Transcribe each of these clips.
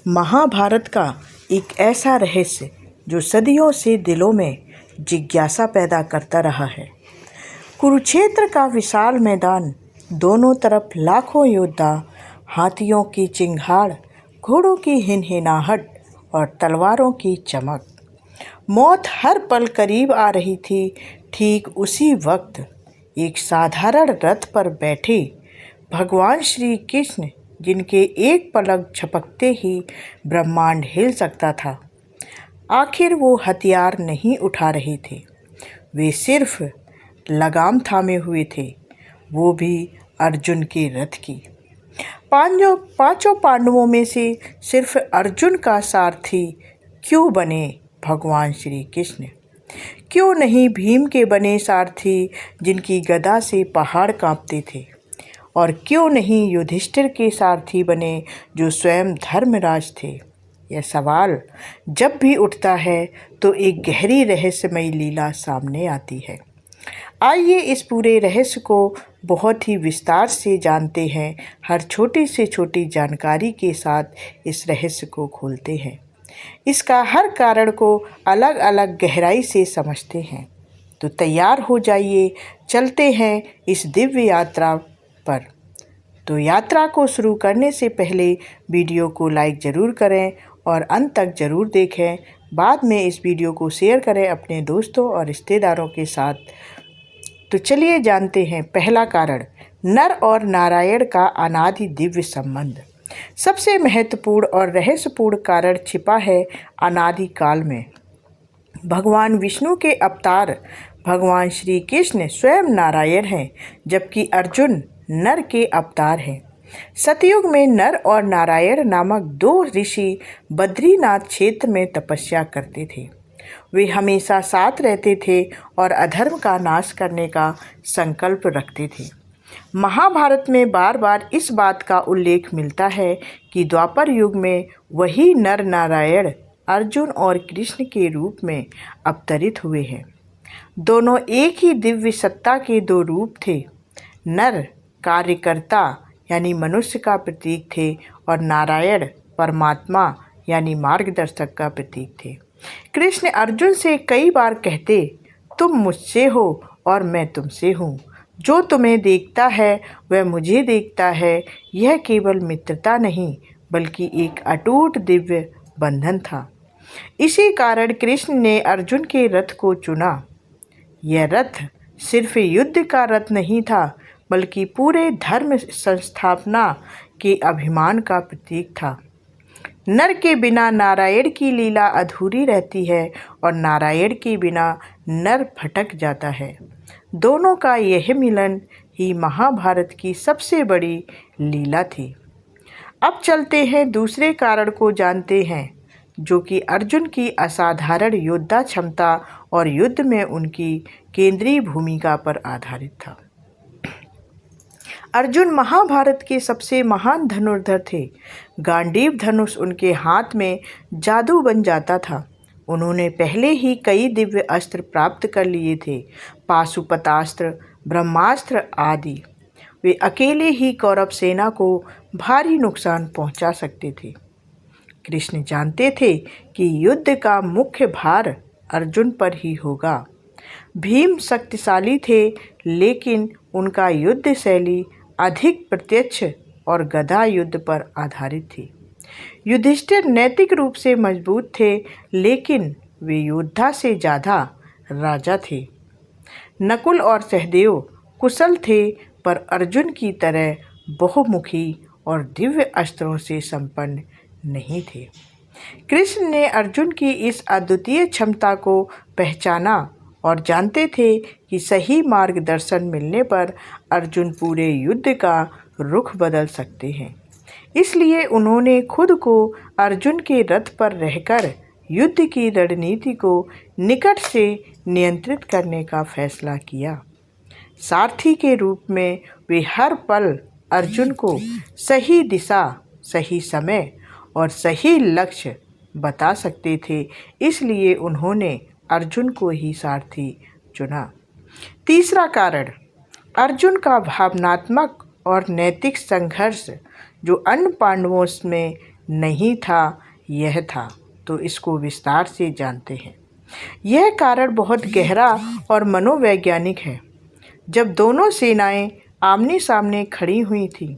महाभारत का एक ऐसा रहस्य जो सदियों से दिलों में जिज्ञासा पैदा करता रहा है। कुरुक्षेत्र का विशाल मैदान, दोनों तरफ लाखों योद्धा, हाथियों की चिंगाड़, घोड़ों की हिनहिनाहट और तलवारों की चमक। मौत हर पल करीब आ रही थी। ठीक उसी वक्त एक साधारण रथ पर बैठे भगवान श्री कृष्ण, जिनके एक पलक झपकते ही ब्रह्मांड हिल सकता था, आखिर वो हथियार नहीं उठा रहे थे। वे सिर्फ लगाम थामे हुए थे, वो भी अर्जुन के रथ की। पांचों पांडवों में से सिर्फ अर्जुन का सारथी क्यों बने भगवान श्री कृष्ण? क्यों नहीं भीम के बने सारथी, जिनकी गदा से पहाड़ कांपते थे? और क्यों नहीं युधिष्ठिर के सारथी बने, जो स्वयं धर्मराज थे? यह सवाल जब भी उठता है तो एक गहरी रहस्यमयी लीला सामने आती है। आइए इस पूरे रहस्य को बहुत ही विस्तार से जानते हैं। हर छोटी से छोटी जानकारी के साथ इस रहस्य को खोलते हैं, इसका हर कारण को अलग अलग गहराई से समझते हैं। तो तैयार हो जाइए, चलते हैं इस दिव्य यात्रा पर। तो यात्रा को शुरू करने से पहले वीडियो को लाइक ज़रूर करें और अंत तक ज़रूर देखें। बाद में इस वीडियो को शेयर करें अपने दोस्तों और रिश्तेदारों के साथ। तो चलिए जानते हैं पहला कारण, नर और नारायण का अनादि दिव्य संबंध। सबसे महत्वपूर्ण और रहस्यपूर्ण कारण छिपा है अनादि काल में। भगवान विष्णु के अवतार भगवान श्री कृष्ण स्वयं नारायण हैं, जबकि अर्जुन नर के अवतार हैं। सतयुग में नर और नारायण नामक दो ऋषि बद्रीनाथ क्षेत्र में तपस्या करते थे। वे हमेशा साथ रहते थे और अधर्म का नाश करने का संकल्प रखते थे। महाभारत में बार बार इस बात का उल्लेख मिलता है कि द्वापर युग में वही नर नारायण अर्जुन और कृष्ण के रूप में अवतरित हुए हैं। दोनों एक ही दिव्य सत्ता के दो रूप थे। नर कार्यकर्ता यानी मनुष्य का प्रतीक थे और नारायण परमात्मा यानी मार्गदर्शक का प्रतीक थे। कृष्ण अर्जुन से कई बार कहते, तुम मुझसे हो और मैं तुमसे हूँ। जो तुम्हें देखता है वह मुझे देखता है। यह केवल मित्रता नहीं, बल्कि एक अटूट दिव्य बंधन था। इसी कारण कृष्ण ने अर्जुन के रथ को चुना। यह रथ सिर्फ युद्ध का रथ नहीं था, बल्कि पूरे धर्म संस्थापना के अभिमान का प्रतीक था। नर के बिना नारायण की लीला अधूरी रहती है और नारायण के बिना नर भटक जाता है। दोनों का यह मिलन ही महाभारत की सबसे बड़ी लीला थी। अब चलते हैं दूसरे कारण को जानते हैं, जो कि अर्जुन की असाधारण योद्धा क्षमता और युद्ध में उनकी केंद्रीय भूमिका पर आधारित था। अर्जुन महाभारत के सबसे महान धनुर्धर थे। गांडीव धनुष उनके हाथ में जादू बन जाता था। उन्होंने पहले ही कई दिव्य अस्त्र प्राप्त कर लिए थे, पाशुपतास्त्र, ब्रह्मास्त्र आदि। वे अकेले ही कौरव सेना को भारी नुकसान पहुंचा सकते थे। कृष्ण जानते थे कि युद्ध का मुख्य भार अर्जुन पर ही होगा। भीम शक्तिशाली थे, लेकिन उनका युद्ध शैली अधिक प्रत्यक्ष और गदा युद्ध पर आधारित थी। युधिष्ठिर नैतिक रूप से मजबूत थे, लेकिन वे योद्धा से ज़्यादा राजा थे। नकुल और सहदेव कुशल थे, पर अर्जुन की तरह बहुमुखी और दिव्य अस्त्रों से संपन्न नहीं थे। कृष्ण ने अर्जुन की इस अद्वितीय क्षमता को पहचाना और जानते थे कि सही मार्गदर्शन मिलने पर अर्जुन पूरे युद्ध का रुख बदल सकते हैं। इसलिए उन्होंने खुद को अर्जुन के रथ पर रहकर युद्ध की रणनीति को निकट से नियंत्रित करने का फैसला किया। सारथी के रूप में वे हर पल अर्जुन को सही दिशा, सही समय और सही लक्ष्य बता सकते थे। इसलिए उन्होंने अर्जुन को ही सारथी चुना। तीसरा कारण, अर्जुन का भावनात्मक और नैतिक संघर्ष, जो अन्य पांडवों में नहीं था, यह था। तो इसको विस्तार से जानते हैं। यह कारण बहुत गहरा और मनोवैज्ञानिक है। जब दोनों सेनाएं आमने सामने खड़ी हुई थीं,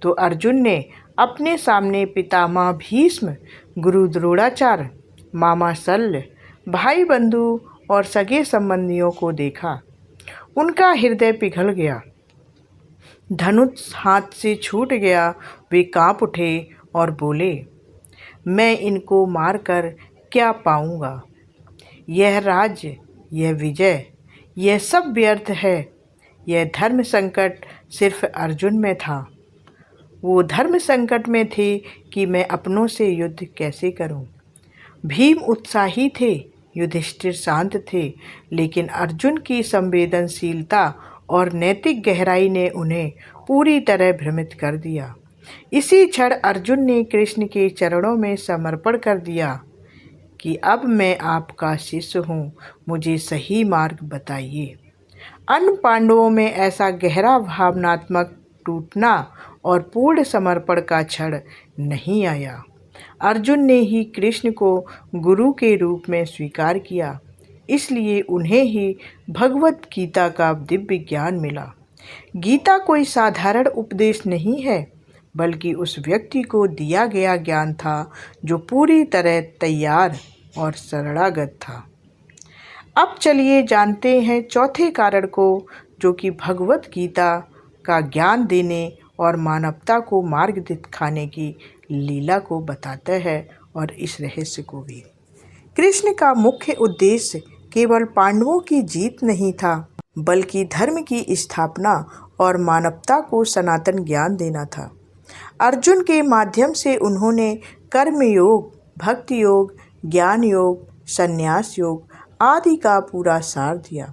तो अर्जुन ने अपने सामने पितामह भीष्म, गुरु द्रोणाचार्य, मामा शल्य, भाई बंधु और सगे संबंधियों को देखा। उनका हृदय पिघल गया, धनुष हाथ से छूट गया। वे कांप उठे और बोले, मैं इनको मारकर क्या पाऊंगा? यह राज्य, यह विजय, यह सब व्यर्थ है। यह धर्म संकट सिर्फ अर्जुन में था। वो धर्म संकट में थे कि मैं अपनों से युद्ध कैसे करूं। भीम उत्साही थे, युधिष्ठिर शांत थे, लेकिन अर्जुन की संवेदनशीलता और नैतिक गहराई ने उन्हें पूरी तरह भ्रमित कर दिया। इसी क्षण अर्जुन ने कृष्ण के चरणों में समर्पण कर दिया कि अब मैं आपका शिष्य हूँ, मुझे सही मार्ग बताइए। अन्य पांडवों में ऐसा गहरा भावनात्मक टूटना और पूर्ण समर्पण का क्षण नहीं आया। अर्जुन ने ही कृष्ण को गुरु के रूप में स्वीकार किया, इसलिए उन्हें ही भगवत गीता का दिव्य ज्ञान मिला। गीता कोई साधारण उपदेश नहीं है, बल्कि उस व्यक्ति को दिया गया ज्ञान था जो पूरी तरह तैयार और शरणागत था। अब चलिए जानते हैं चौथे कारण को, जो कि भगवत गीता का ज्ञान देने और मानवता को मार्ग दिखाने की लीला को बताता है और इस रहस्य को भी। कृष्ण का मुख्य उद्देश्य केवल पांडवों की जीत नहीं था, बल्कि धर्म की स्थापना और मानवता को सनातन ज्ञान देना था। अर्जुन के माध्यम से उन्होंने कर्म योग, भक्ति योग, ज्ञान योग, संन्यास योग आदि का पूरा सार दिया।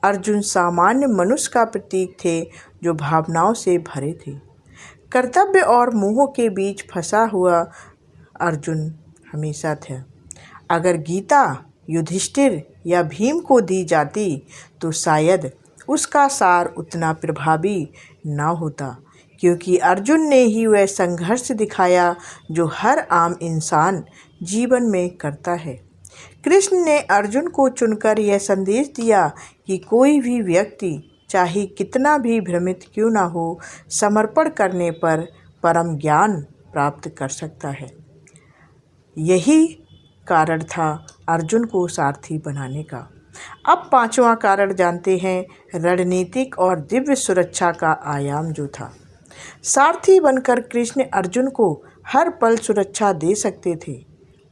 अर्जुन सामान्य मनुष्य का प्रतीक थे जो भावनाओं से भरे थे। कर्तव्य और मोह के बीच फंसा हुआ अर्जुन हमेशा था। अगर गीता युधिष्ठिर या भीम को दी जाती तो शायद उसका सार उतना प्रभावी न होता, क्योंकि अर्जुन ने ही वह संघर्ष दिखाया जो हर आम इंसान जीवन में करता है। कृष्ण ने अर्जुन को चुनकर यह संदेश दिया कि कोई भी व्यक्ति चाहे कितना भी भ्रमित क्यों ना हो, समर्पण करने पर परम ज्ञान प्राप्त कर सकता है। यही कारण था अर्जुन को सारथी बनाने का। अब पांचवा कारण जानते हैं, रणनीतिक और दिव्य सुरक्षा का आयाम जो था। सारथी बनकर कृष्ण अर्जुन को हर पल सुरक्षा दे सकते थे।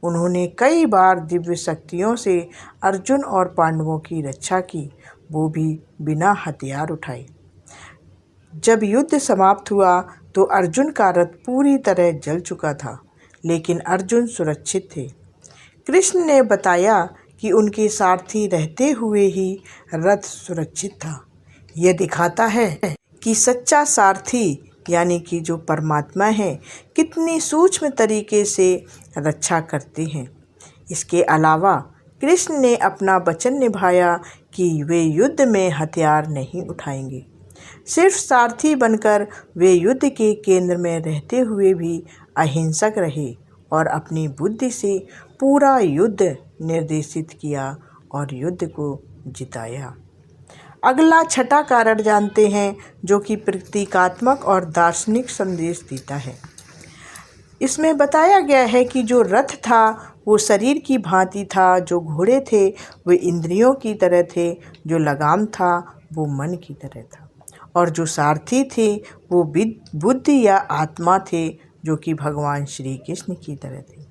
उन्होंने कई बार दिव्य शक्तियों से अर्जुन और पांडवों की रक्षा की, वो भी बिना हथियार उठाए। जब युद्ध समाप्त हुआ तो अर्जुन का रथ पूरी तरह जल चुका था, लेकिन अर्जुन सुरक्षित थे। कृष्ण ने बताया कि उनके सारथी रहते हुए ही रथ सुरक्षित था। यह दिखाता है कि सच्चा सारथी यानी कि जो परमात्मा है, कितनी सूक्ष्म तरीके से रक्षा करते हैं। इसके अलावा कृष्ण ने अपना वचन निभाया कि वे युद्ध में हथियार नहीं उठाएंगे। सिर्फ सारथी बनकर वे युद्ध के केंद्र में रहते हुए भी अहिंसक रहे और अपनी बुद्धि से पूरा युद्ध निर्देशित किया और युद्ध को जिताया। अगला छठा कारण जानते हैं, जो कि प्रतीकात्मक और दार्शनिक संदेश देता है। इसमें बताया गया है कि जो रथ था वो शरीर की भांति था, जो घोड़े थे वे इंद्रियों की तरह थे, जो लगाम था वो मन की तरह था, और जो सारथी थे वो बुद्धि या आत्मा थे, जो कि भगवान श्री कृष्ण की तरह थे।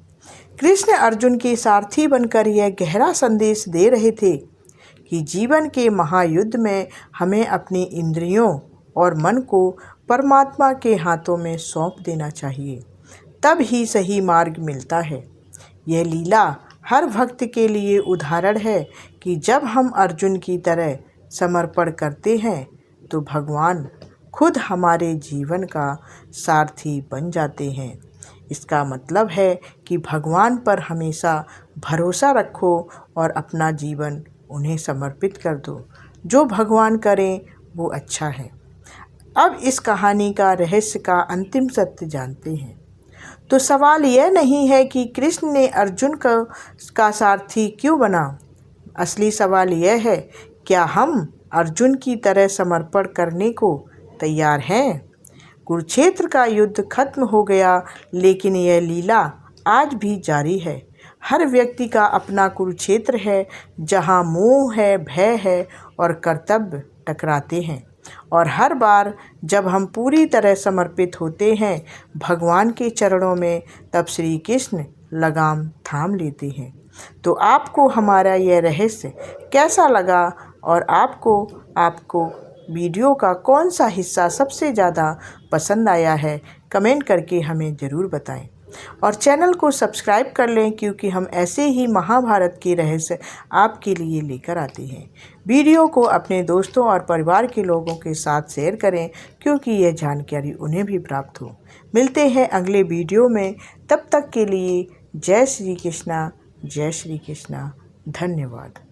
कृष्ण अर्जुन के सारथी बनकर यह गहरा संदेश दे रहे थे कि जीवन के महायुद्ध में हमें अपनी इंद्रियों और मन को परमात्मा के हाथों में सौंप देना चाहिए, तब ही सही मार्ग मिलता है। यह लीला हर भक्त के लिए उदाहरण है कि जब हम अर्जुन की तरह समर्पण करते हैं तो भगवान खुद हमारे जीवन का सारथी बन जाते हैं। इसका मतलब है कि भगवान पर हमेशा भरोसा रखो और अपना जीवन उन्हें समर्पित कर दो। जो भगवान करें वो अच्छा है। अब इस कहानी का रहस्य का अंतिम सत्य जानते हैं। तो सवाल यह नहीं है कि कृष्ण ने अर्जुन का सारथी क्यों बना। असली सवाल यह है, क्या हम अर्जुन की तरह समर्पण करने को तैयार हैं। कुरुक्षेत्र का युद्ध खत्म हो गया, लेकिन यह लीला आज भी जारी है। हर व्यक्ति का अपना कुरुक्षेत्र है, जहाँ मोह है, भय है और कर्तव्य टकराते हैं। और हर बार जब हम पूरी तरह समर्पित होते हैं भगवान के चरणों में, तब श्री कृष्ण लगाम थाम लेते हैं। तो आपको हमारा यह रहस्य कैसा लगा और आपको वीडियो का कौन सा हिस्सा सबसे ज़्यादा पसंद आया है, कमेंट करके हमें ज़रूर बताएं। और चैनल को सब्सक्राइब कर लें, क्योंकि हम ऐसे ही महाभारत के रहस्य आपके लिए लेकर आते हैं। वीडियो को अपने दोस्तों और परिवार के लोगों के साथ शेयर करें, क्योंकि यह जानकारी उन्हें भी प्राप्त हो। मिलते हैं अगले वीडियो में, तब तक के लिए जय श्री कृष्णा, जय श्री कृष्णा। धन्यवाद।